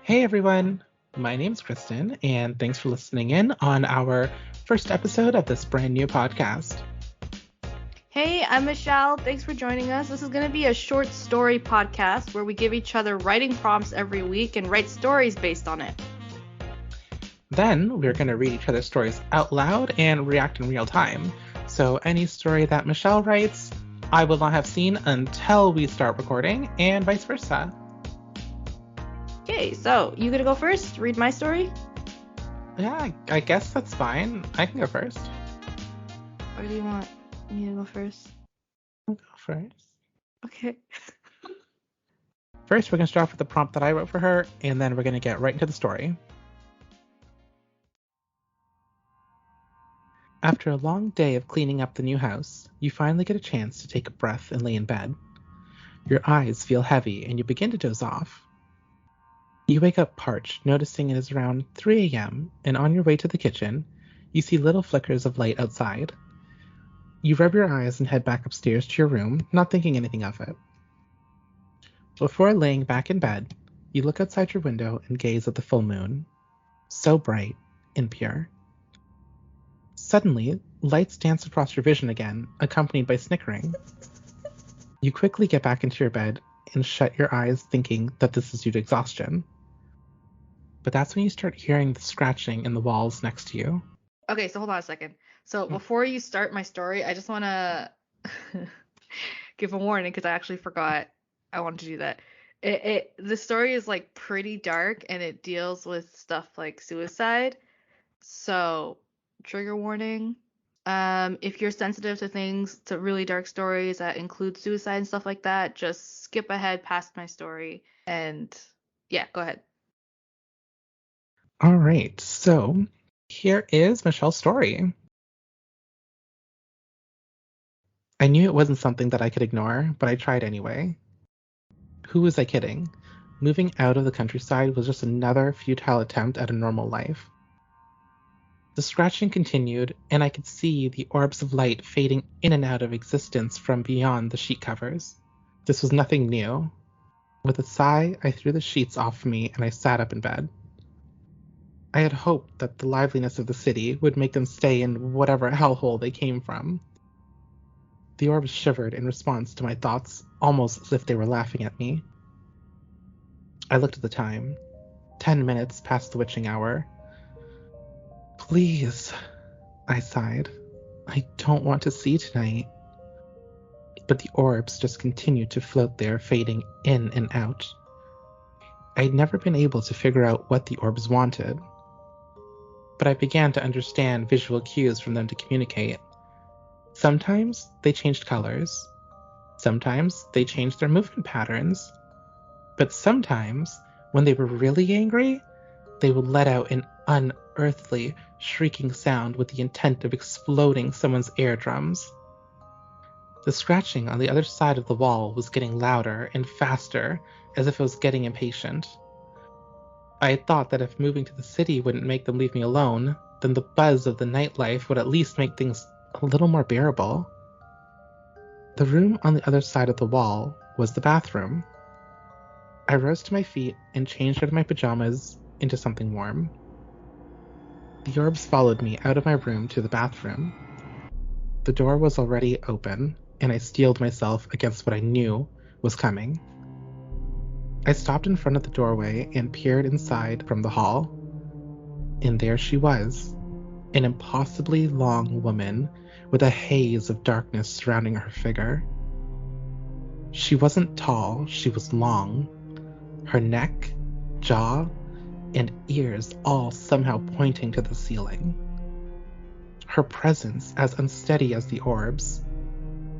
Hey everyone, my name's Kriston, and thanks for listening in on our first episode of this brand new podcast. Hey, I'm Michelle. Thanks for joining us. This is going to be a short story podcast where we give each other writing prompts every week and write stories based on it. Then we're going to read each other's stories out loud and react in real time. So any story that Michelle writes, I will not have seen until we start recording, and vice versa. Okay, so you gonna go first? Read my story? Yeah, I guess that's fine. I can go first. Or do you want me to go first? I'll go first. Okay. First, we're going to start off with the prompt that I wrote for her, and then we're going to get right into the story. After a long day of cleaning up the new house, you finally get a chance to take a breath and lay in bed. Your eyes feel heavy, and you begin to doze off. You wake up parched, noticing it is around 3 a.m., and on your way to the kitchen, you see little flickers of light outside. You rub your eyes and head back upstairs to your room, not thinking anything of it. Before laying back in bed, you look outside your window and gaze at the full moon. So bright and pure. Suddenly, lights dance across your vision again, accompanied by snickering. You quickly get back into your bed and shut your eyes, thinking that this is due to exhaustion. But that's when you start hearing the scratching in the walls next to you. Okay, so hold on a second. So before you start my story, I just want to give a warning because I actually forgot I wanted to do that. The story is like pretty dark and it deals with stuff like suicide. So trigger warning. If you're sensitive to things, to really dark stories that include suicide and stuff like that, just skip ahead past my story and yeah, go ahead. All right, so here is Michelle's story. I knew it wasn't something that I could ignore, but I tried anyway. Who was I kidding? Moving out of the countryside was just another futile attempt at a normal life. The scratching continued, and I could see the orbs of light fading in and out of existence from beyond the sheet covers. This was nothing new. With a sigh, I threw the sheets off me and I sat up in bed. I had hoped that the liveliness of the city would make them stay in whatever hellhole they came from. The orbs shivered in response to my thoughts, almost as if they were laughing at me. I looked at the time. 10 minutes past the witching hour. Please, I sighed. I don't want to see tonight. But the orbs just continued to float there, fading in and out. I'd never been able to figure out what the orbs wanted. But I began to understand visual cues from them to communicate. Sometimes they changed colors. Sometimes they changed their movement patterns. But sometimes, when they were really angry, they would let out an unearthly, shrieking sound with the intent of exploding someone's eardrums. The scratching on the other side of the wall was getting louder and faster, as if it was getting impatient. I had thought that if moving to the city wouldn't make them leave me alone, then the buzz of the nightlife would at least make things a little more bearable. The room on the other side of the wall was the bathroom. I rose to my feet and changed out of my pajamas into something warm. The orbs followed me out of my room to the bathroom. The door was already open, and I steeled myself against what I knew was coming. I stopped in front of the doorway and peered inside from the hall. And there she was, an impossibly long woman with a haze of darkness surrounding her figure. She wasn't tall, she was long. Her neck, jaw, and ears all somehow pointing to the ceiling. Her presence as unsteady as the orbs.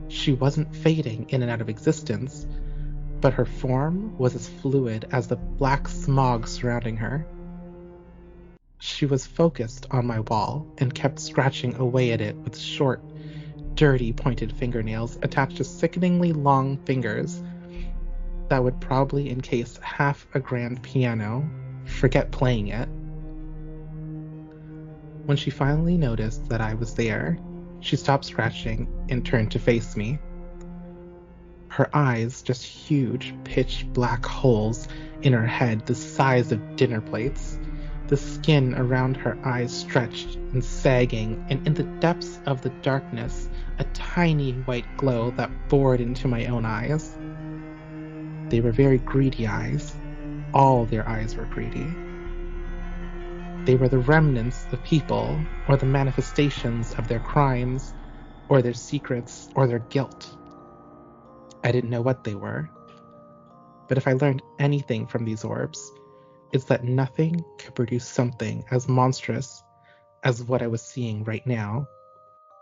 She wasn't fading in and out of existence, but her form was as fluid as the black smog surrounding her. She was focused on my wall and kept scratching away at it with short, dirty pointed fingernails attached to sickeningly long fingers that would probably encase half a grand piano. Forget playing it. When she finally noticed that I was there, she stopped scratching and turned to face me. Her eyes, just huge, pitch black holes, in her head the size of dinner plates, the skin around her eyes stretched and sagging, and in the depths of the darkness, a tiny white glow that bored into my own eyes. They were very greedy eyes. All their eyes were greedy. They were the remnants of people, or the manifestations of their crimes, or their secrets, or their guilt. I didn't know what they were. But if I learned anything from these orbs, it's that nothing could produce something as monstrous as what I was seeing right now,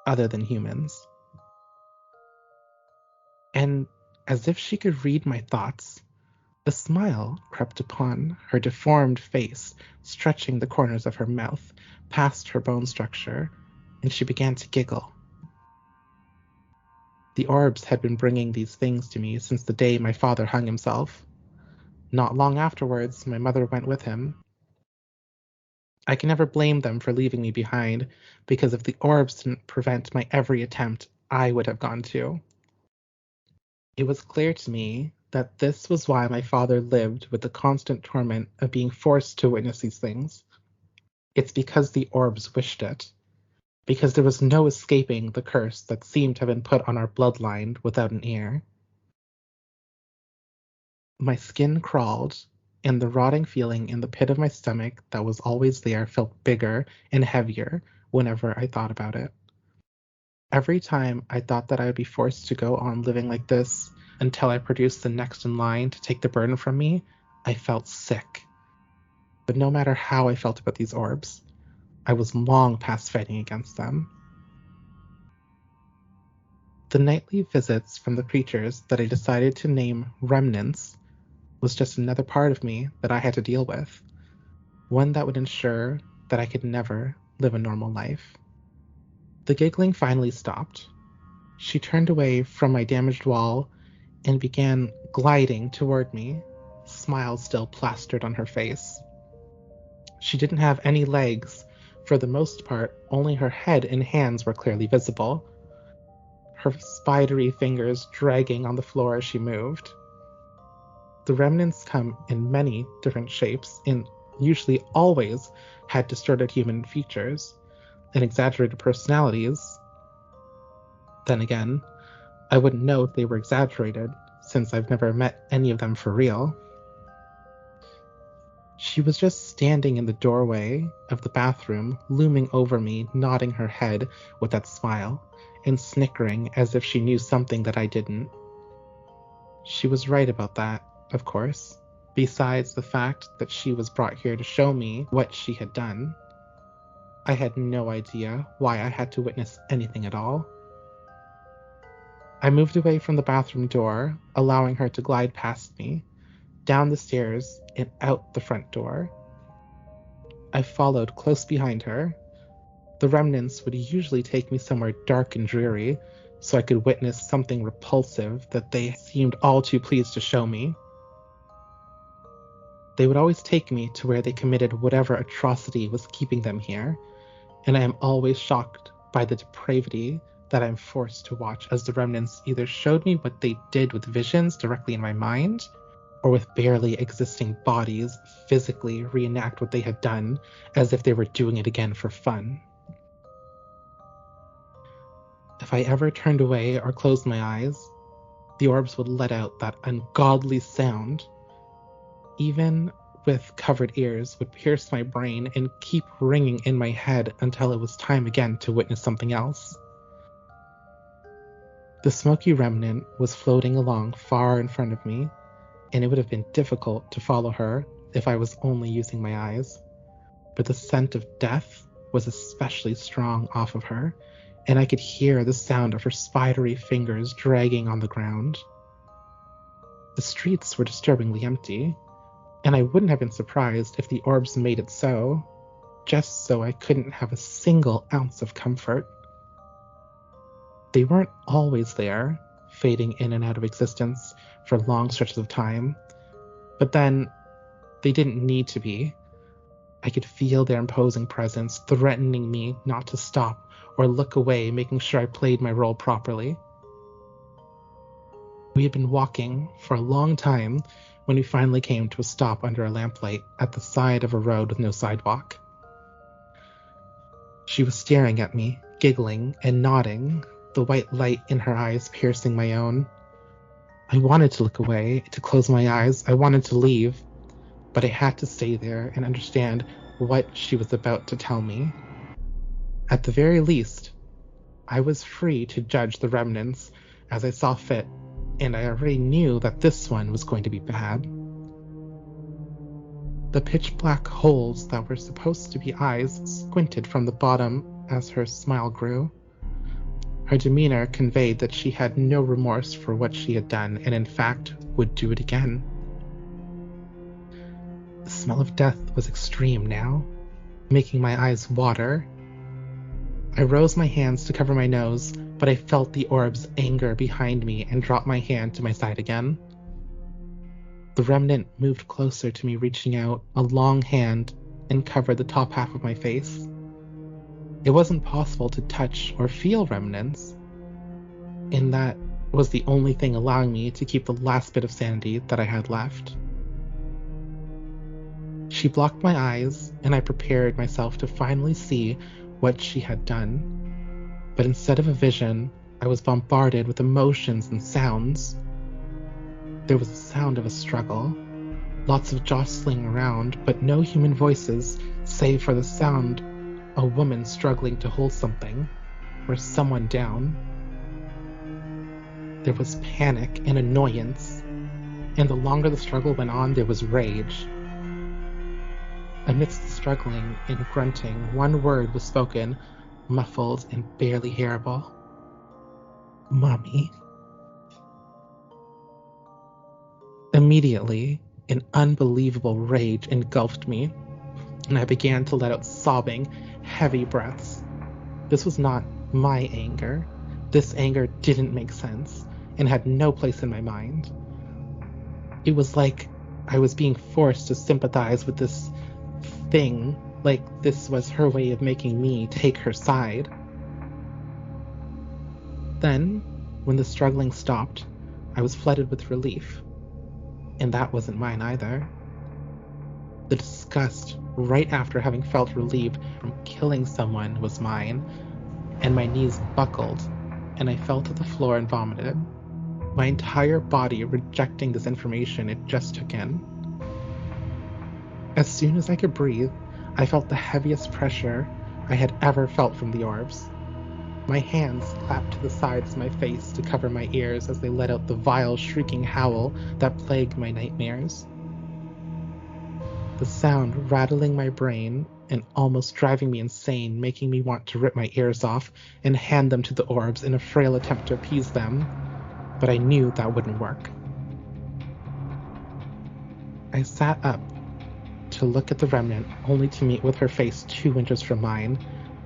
other than humans. And as if she could read my thoughts, a smile crept upon her deformed face, stretching the corners of her mouth past her bone structure, and she began to giggle. The orbs had been bringing these things to me since the day my father hung himself. Not long afterwards, my mother went with him. I can never blame them for leaving me behind, because if the orbs didn't prevent my every attempt, I would have gone too. It was clear to me that this was why my father lived with the constant torment of being forced to witness these things. It's because the orbs wished it. Because there was no escaping the curse that seemed to have been put on our bloodline without an heir. My skin crawled, and the rotting feeling in the pit of my stomach that was always there felt bigger and heavier whenever I thought about it. Every time I thought that I would be forced to go on living like this until I produced the next in line to take the burden from me, I felt sick. But no matter how I felt about these orbs, I was long past fighting against them. The nightly visits from the creatures that I decided to name remnants was just another part of me that I had to deal with, one that would ensure that I could never live a normal life. The giggling finally stopped. She turned away from my damaged wall and began gliding toward me, smile still plastered on her face. She didn't have any legs. For the most part, only her head and hands were clearly visible, her spidery fingers dragging on the floor as she moved. The remnants come in many different shapes and usually always had distorted human features and exaggerated personalities. Then again, I wouldn't know if they were exaggerated, since I've never met any of them for real. She was just standing in the doorway of the bathroom, looming over me, nodding her head with that smile, and snickering as if she knew something that I didn't. She was right about that, of course, besides the fact that she was brought here to show me what she had done. I had no idea why I had to witness anything at all. I moved away from the bathroom door, allowing her to glide past me, down the stairs and out the front door. I followed close behind her. The remnants would usually take me somewhere dark and dreary, so I could witness something repulsive that they seemed all too pleased to show me. They would always take me to where they committed whatever atrocity was keeping them here, and I am always shocked by the depravity that I'm forced to watch as the remnants either showed me what they did with visions directly in my mind, or with barely existing bodies physically reenact what they had done as if they were doing it again for fun. If I ever turned away or closed my eyes, the orbs would let out that ungodly sound. Even with covered ears, would pierce my brain and keep ringing in my head until it was time again to witness something else. The smoky remnant was floating along far in front of me, and it would have been difficult to follow her if I was only using my eyes. But the scent of death was especially strong off of her, and I could hear the sound of her spidery fingers dragging on the ground. The streets were disturbingly empty, and I wouldn't have been surprised if the orbs made it so, just so I couldn't have a single ounce of comfort. They weren't always there, fading in and out of existence for long stretches of time, but then they didn't need to be. I could feel their imposing presence, threatening me not to stop or look away, making sure I played my role properly. We had been walking for a long time when we finally came to a stop under a lamplight at the side of a road with no sidewalk. She was staring at me, giggling and nodding, the white light in her eyes piercing my own. I wanted to look away, to close my eyes. I wanted to leave, but I had to stay there and understand what she was about to tell me. At the very least, I was free to judge the remnants as I saw fit, and I already knew that this one was going to be bad. The pitch-black holes that were supposed to be eyes squinted from the bottom as her smile grew. Her demeanor conveyed that she had no remorse for what she had done, and in fact would do it again. The smell of death was extreme now, making my eyes water. I rose my hands to cover my nose, but I felt the orb's anger behind me and dropped my hand to my side again. The remnant moved closer to me, reaching out a long hand and covered the top half of my face. It wasn't possible to touch or feel remnants, and that was the only thing allowing me to keep the last bit of sanity that I had left. She blocked my eyes, and I prepared myself to finally see what she had done. But instead of a vision, I was bombarded with emotions and sounds. There was the sound of a struggle, lots of jostling around, but no human voices, save for the sound of a woman struggling to hold something, or someone down. There was panic and annoyance, and the longer the struggle went on, there was rage. Amidst the struggling and grunting, one word was spoken, muffled and barely hearable. Mommy. Immediately, an unbelievable rage engulfed me, and I began to let out sobbing, heavy breaths. This was not my anger. This anger didn't make sense and had no place in my mind. It was like I was being forced to sympathize with this thing, like this was her way of making me take her side. Then, when the struggling stopped, I was flooded with relief. And that wasn't mine either. The disgust right after having felt relieved from killing someone was mine, and my knees buckled, and I fell to the floor and vomited, my entire body rejecting this information it just took in. As soon as I could breathe, I felt the heaviest pressure I had ever felt from the orbs. My hands clapped to the sides of my face to cover my ears as they let out the vile, shrieking howl that plagued my nightmares. The sound rattling my brain and almost driving me insane, making me want to rip my ears off and hand them to the orbs in a frail attempt to appease them, but I knew that wouldn't work. I sat up to look at the remnant, only to meet with her face 2 inches from mine,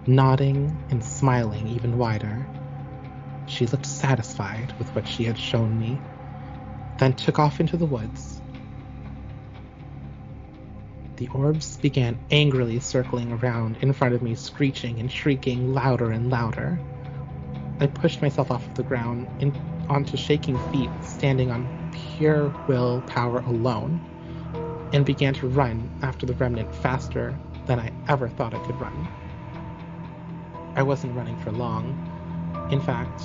nodding and smiling even wider. She looked satisfied with what she had shown me, then took off into the woods. The orbs began angrily circling around in front of me, screeching and shrieking louder and louder. I pushed myself off of the ground and onto shaking feet, standing on pure willpower alone, and began to run after the remnant faster than I ever thought I could run. I wasn't running for long. In fact,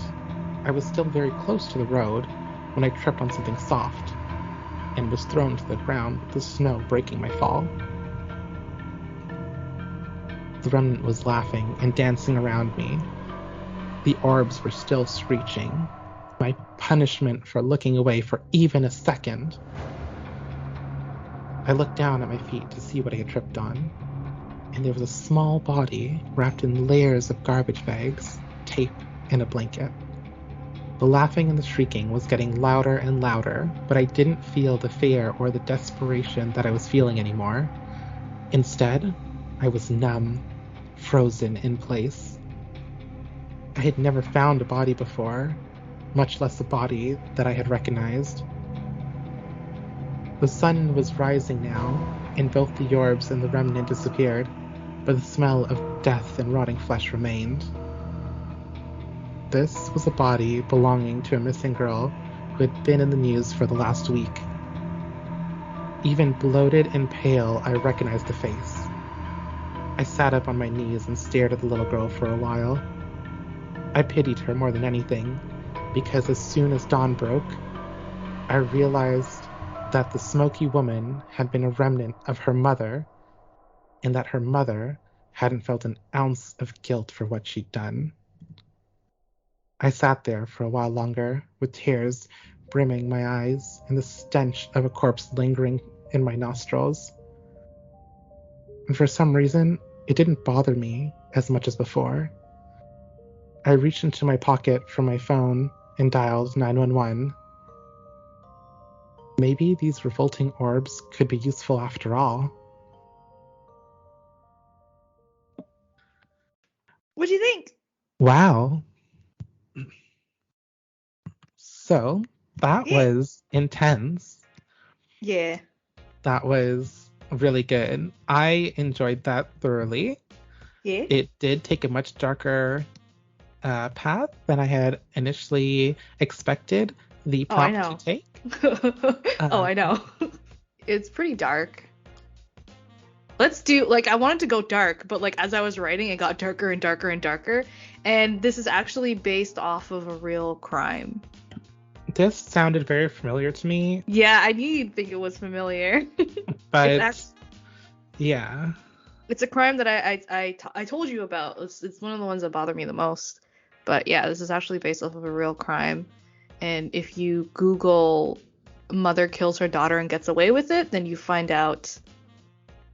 I was still very close to the road when I tripped on something soft and was thrown to the ground with the snow breaking my fall. The remnant was laughing and dancing around me. The orbs were still screeching, my punishment for looking away for even a second. I looked down at my feet to see what I had tripped on, and there was a small body wrapped in layers of garbage bags, tape, and a blanket. The laughing and the shrieking was getting louder and louder, but I didn't feel the fear or the desperation that I was feeling anymore. Instead, I was numb, frozen in place. I had never found a body before, much less a body that I had recognized. The sun was rising now, and both the orbs and the remnant disappeared, but the smell of death and rotting flesh remained. This was a body belonging to a missing girl who had been in the news for the last week. Even bloated and pale, I recognized the face. I sat up on my knees and stared at the little girl for a while. I pitied her more than anything, because as soon as dawn broke, I realized that the smoky woman had been a remnant of her mother, and that her mother hadn't felt an ounce of guilt for what she'd done. I sat there for a while longer, with tears brimming my eyes and the stench of a corpse lingering in my nostrils. And for some reason, it didn't bother me as much as before. I reached into my pocket for my phone and dialed 911. Maybe these revolting orbs could be useful after all. What do you think? Wow. So, that was intense. Yeah. That was really good. I enjoyed that thoroughly. Yeah. It did take a much darker path than I had initially expected the prompt to take. I know. It's pretty dark. Let's do, I wanted to go dark, but as I was writing, it got darker and darker and darker. And this is actually based off of a real crime. This sounded very familiar to me. Yeah, I knew you'd think it was familiar. But yeah. It's a crime that I told you about. It's one of the ones that bother me the most. But yeah, this is actually based off of a real crime. And if you Google mother kills her daughter and gets away with it, then you find out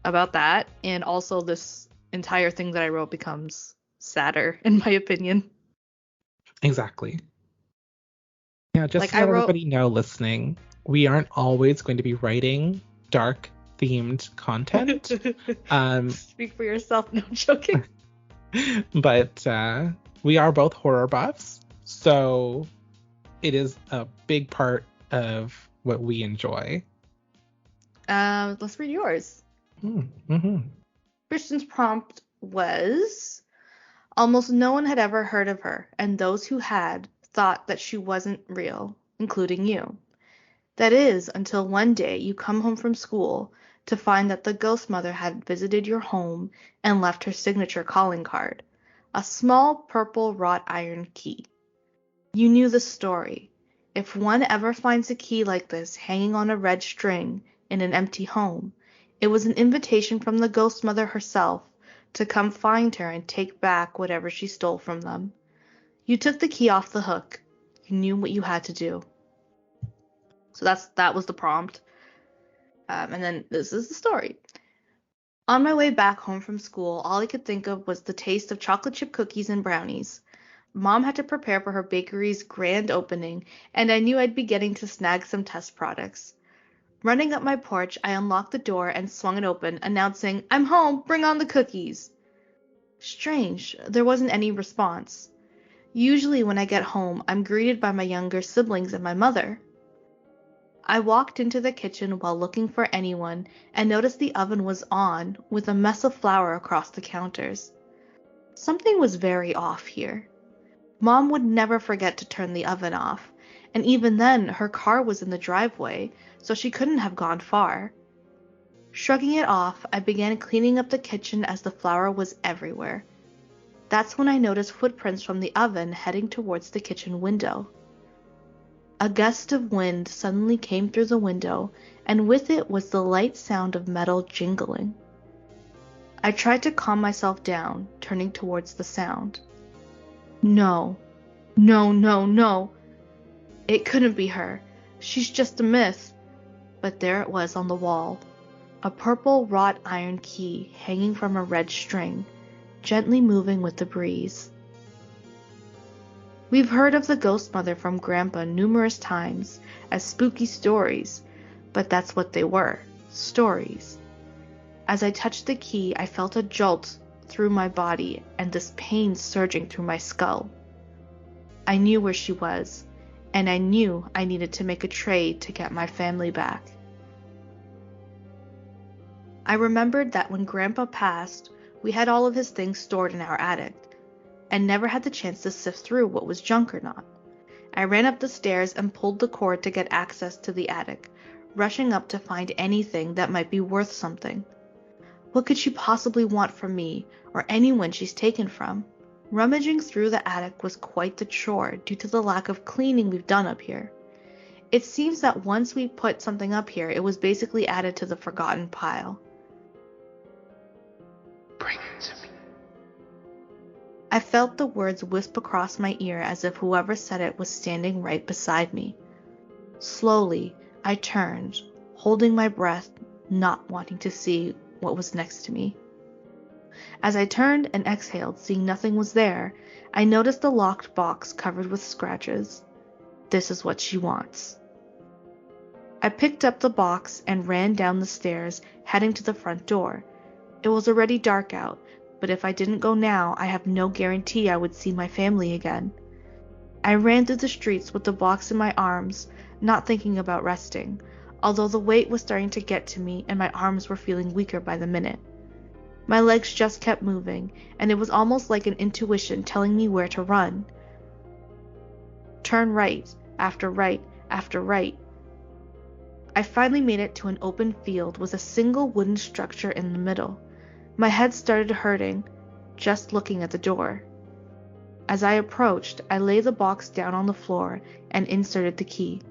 about that. And also this entire thing that I wrote becomes sadder, in my opinion. Exactly. Yeah, just to let everybody know listening, we aren't always going to be writing dark themed content. Speak for yourself, no joking. But we are both horror buffs, so it is a big part of what we enjoy. Let's read yours. Mm-hmm. Kriston's prompt was: almost no one had ever heard of her, and those who had thought that she wasn't real, including you. That is, until one day you come home from school to find that the Ghost Mother had visited your home and left her signature calling card, a small purple wrought iron key. You knew the story. If one ever finds a key like this hanging on a red string in an empty home, it was an invitation from the Ghost Mother herself to come find her and take back whatever she stole from them. You took the key off the hook. You knew what you had to do. So that was the prompt. And then this is the story. On my way back home from school, all I could think of was the taste of chocolate chip cookies and brownies. Mom had to prepare for her bakery's grand opening, and I knew I'd be getting to snag some test products. Running up my porch, I unlocked the door and swung it open, announcing, "I'm home, bring on the cookies." Strange, there wasn't any response. Usually when I get home, I'm greeted by my younger siblings and my mother. I walked into the kitchen while looking for anyone and noticed the oven was on, with a mess of flour across the counters. Something was very off here. Mom would never forget to turn the oven off, and even then her car was in the driveway, so she couldn't have gone far. Shrugging it off, I began cleaning up the kitchen as the flour was everywhere. That's when I noticed footprints from the oven heading towards the kitchen window. A gust of wind suddenly came through the window, and with it was the light sound of metal jingling. I tried to calm myself down, turning towards the sound. No. No, no, no. It couldn't be her. She's just a myth. But there it was on the wall. A purple wrought iron key hanging from a red string, gently moving with the breeze. We've heard of the Ghost Mother from Grandpa numerous times as spooky stories, but that's what they were, stories. As I touched the key, I felt a jolt through my body and this pain surging through my skull. I knew where she was, and I knew I needed to make a trade to get my family back. I remembered that when Grandpa passed, we had all of his things stored in our attic, and never had the chance to sift through what was junk or not. I ran up the stairs and pulled the cord to get access to the attic, rushing up to find anything that might be worth something. What could she possibly want from me, or anyone she's taken from? Rummaging through the attic was quite the chore due to the lack of cleaning we've done up here. It seems that once we put something up here, it was basically added to the forgotten pile. Bring it to me. I felt the words wisp across my ear as if whoever said it was standing right beside me. Slowly, I turned, holding my breath, not wanting to see what was next to me. As I turned and exhaled, seeing nothing was there, I noticed the locked box covered with scratches. This is what she wants. I picked up the box and ran down the stairs, heading to the front door. It was already dark out, but if I didn't go now, I have no guarantee I would see my family again. I ran through the streets with the box in my arms, not thinking about resting, although the weight was starting to get to me and my arms were feeling weaker by the minute. My legs just kept moving, and it was almost like an intuition telling me where to run. Turn right, after right, after right. I finally made it to an open field with a single wooden structure in the middle. My head started hurting, just looking at the door. As I approached, I laid the box down on the floor and inserted the key.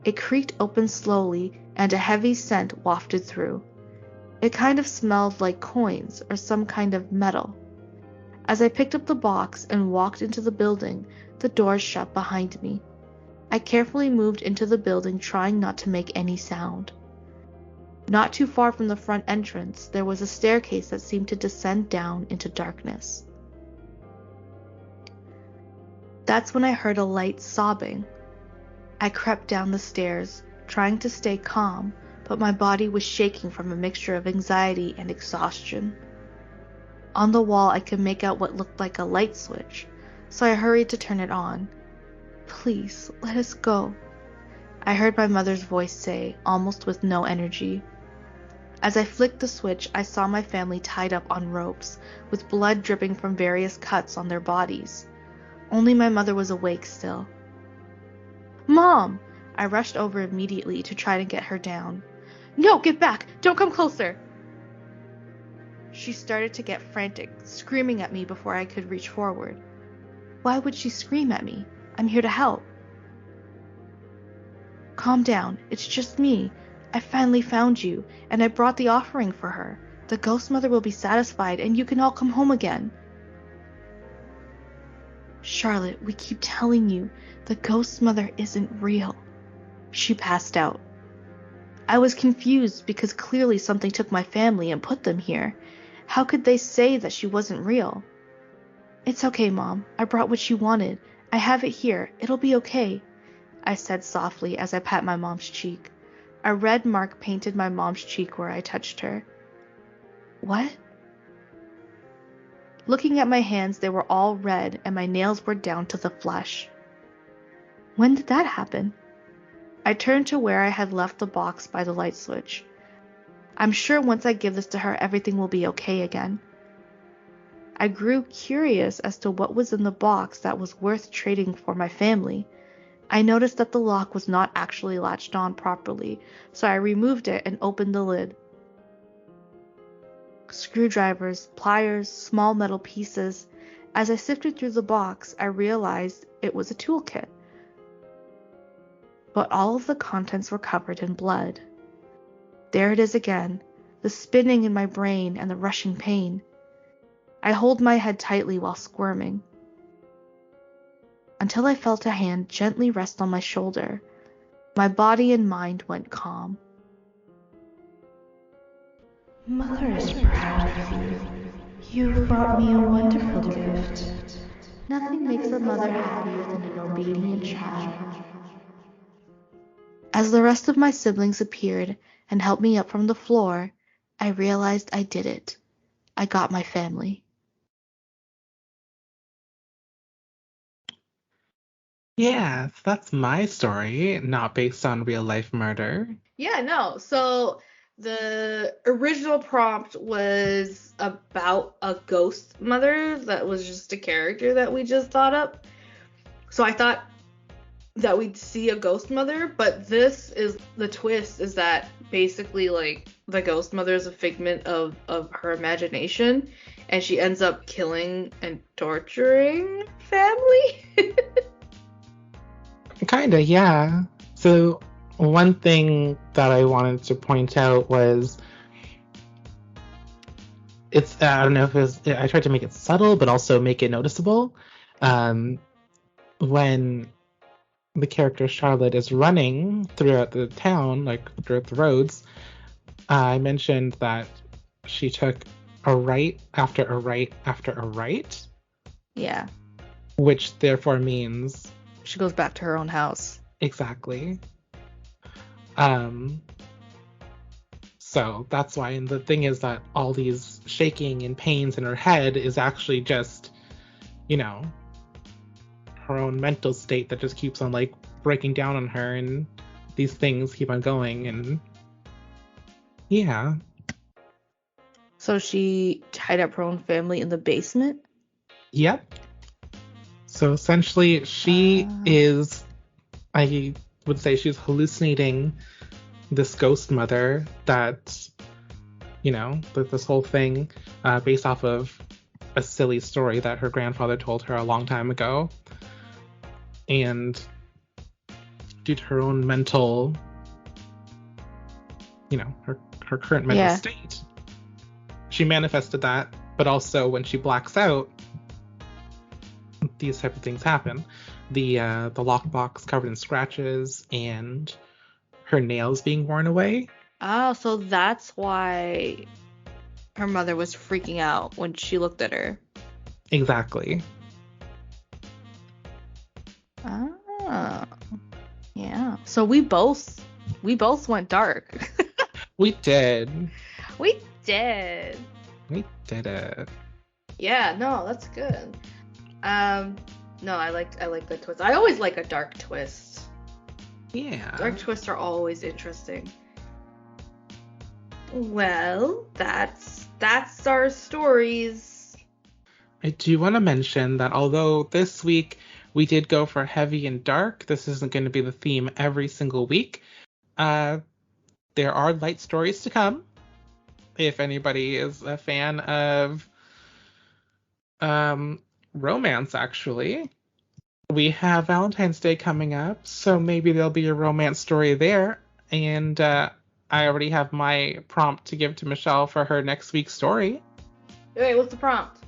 It creaked open slowly, and a heavy scent wafted through. It kind of smelled like coins or some kind of metal. As I picked up the box and walked into the building, the door shut behind me. I carefully moved into the building, trying not to make any sound. Not too far from the front entrance, there was a staircase that seemed to descend down into darkness. That's when I heard a light sobbing. I crept down the stairs, trying to stay calm, but my body was shaking from a mixture of anxiety and exhaustion. On the wall, I could make out what looked like a light switch, so I hurried to turn it on. "Please, let us go," I heard my mother's voice say, almost with no energy. As I flicked the switch, I saw my family tied up on ropes, with blood dripping from various cuts on their bodies. Only my mother was awake still. "Mom!" I rushed over immediately to try to get her down. "No, get back! Don't come closer!" She started to get frantic, screaming at me before I could reach forward. Why would she scream at me? I'm here to help. "Calm down. It's just me. I finally found you, and I brought the offering for her. The Ghost Mother will be satisfied, and you can all come home again." "Charlotte, we keep telling you, the Ghost Mother isn't real." She passed out. I was confused because clearly something took my family and put them here. How could they say that she wasn't real? "It's okay, Mom. I brought what she wanted. I have it here. It'll be okay," I said softly as I pat my mom's cheek. A red mark painted my mom's cheek where I touched her. "What?" Looking at my hands, they were all red and my nails were down to the flesh. "When did that happen?" I turned to where I had left the box by the light switch. "I'm sure once I give this to her, everything will be okay again." I grew curious as to what was in the box that was worth trading for my family. I noticed that the lock was not actually latched on properly, so I removed it and opened the lid. Screwdrivers, pliers, small metal pieces. As I sifted through the box, I realized it was a toolkit. But all of the contents were covered in blood. There it is again, the spinning in my brain and the rushing pain. I hold my head tightly while squirming, until I felt a hand gently rest on my shoulder. My body and mind went calm. "Mother is proud of you. You've brought me a wonderful gift." Nothing makes a mother happier than an obedient child. As the rest of my siblings appeared and helped me up from the floor, I realized I did it. I got my family. Yeah, that's my story, not based on real life murder. Yeah, no. So the original prompt was about a ghost mother that was just a character that we just thought up. So I thought that we'd see a ghost mother, but this is the twist is that basically like the ghost mother is a figment of her imagination, and she ends up killing and torturing family. Kinda, yeah. So one thing that I wanted to point out was it's I don't know if I tried to make it subtle but also make it noticeable. When the character Charlotte is running throughout the town, like throughout the roads, I mentioned that she took a right after a right after a right. Yeah. Which therefore means she goes back to her own house. Exactly. So that's why, and the thing is that all these shaking and pains in her head is actually just, her own mental state that just keeps on like breaking down on her, and these things keep on going, and yeah. So she tied up her own family in the basement? Yep. So essentially she is, I would say she's hallucinating this ghost mother that, this whole thing based off of a silly story that her grandfather told her a long time ago. And due to her own mental, her current mental state, she manifested that. But also when she blacks out, these type of things happen. The lockbox covered in scratches and her nails being worn away. Oh, so that's why her mother was freaking out when she looked at her. Exactly. Ah, yeah. So we both went dark. We did. We did. We did it. Yeah, no, that's good. No, I like the twist. I always like a dark twist. Yeah. Dark twists are always interesting. Well, that's our stories. I do want to mention that although this week we did go for heavy and dark, this isn't going to be the theme every single week. There are light stories to come. If anybody is a fan of romance, actually. We have Valentine's Day coming up, so maybe there'll be a romance story there. And I already have my prompt to give to Michelle for her next week's story. Wait, what's the prompt?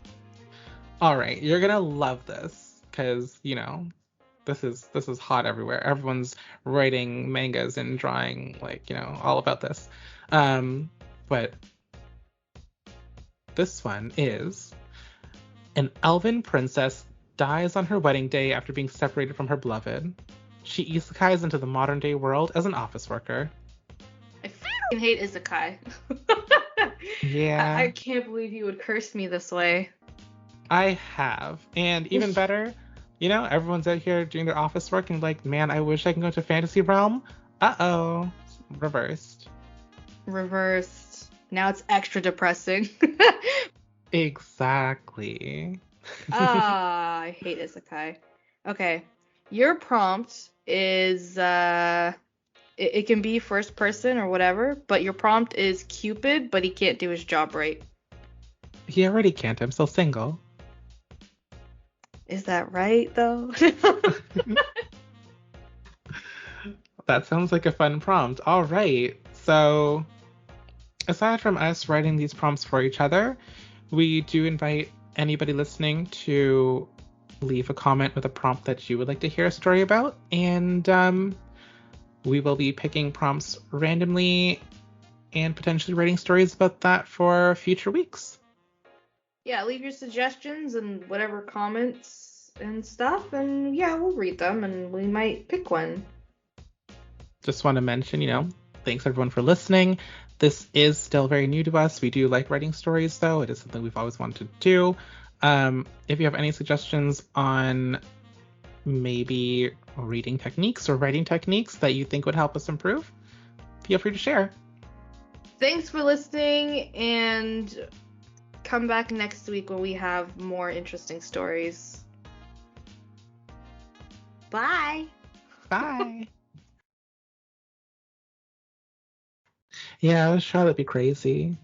All right, you're gonna love this because this is hot everywhere. Everyone's writing mangas and drawing all about this. But this one is: an elven princess dies on her wedding day after being separated from her beloved. She isekais into the modern day world as an office worker. I fucking hate isekai. Yeah. I can't believe you would curse me this way. I have. And even better, everyone's out here doing their office work and like, man, I wish I can go to fantasy realm. Uh-oh. Reversed. Now it's extra depressing. Exactly. I hate isekai. Okay. Your prompt is it can be first person or whatever, but your prompt is Cupid, but he can't do his job right. He already can't. I'm still single. Is that right though? That sounds like a fun prompt. All right. So aside from us writing these prompts for each other, we do invite anybody listening to leave a comment with a prompt that you would like to hear a story about. And we will be picking prompts randomly and potentially writing stories about that for future weeks. Yeah, leave your suggestions and whatever comments and stuff, and yeah, we'll read them and we might pick one. Just want to mention, thanks everyone for listening. This is still very new to us. We do like writing stories, though. It is something we've always wanted to do. If you have any suggestions on maybe reading techniques or writing techniques that you think would help us improve, feel free to share. Thanks for listening, and come back next week when we have more interesting stories. Bye! Bye. Yeah, Charlotte be crazy.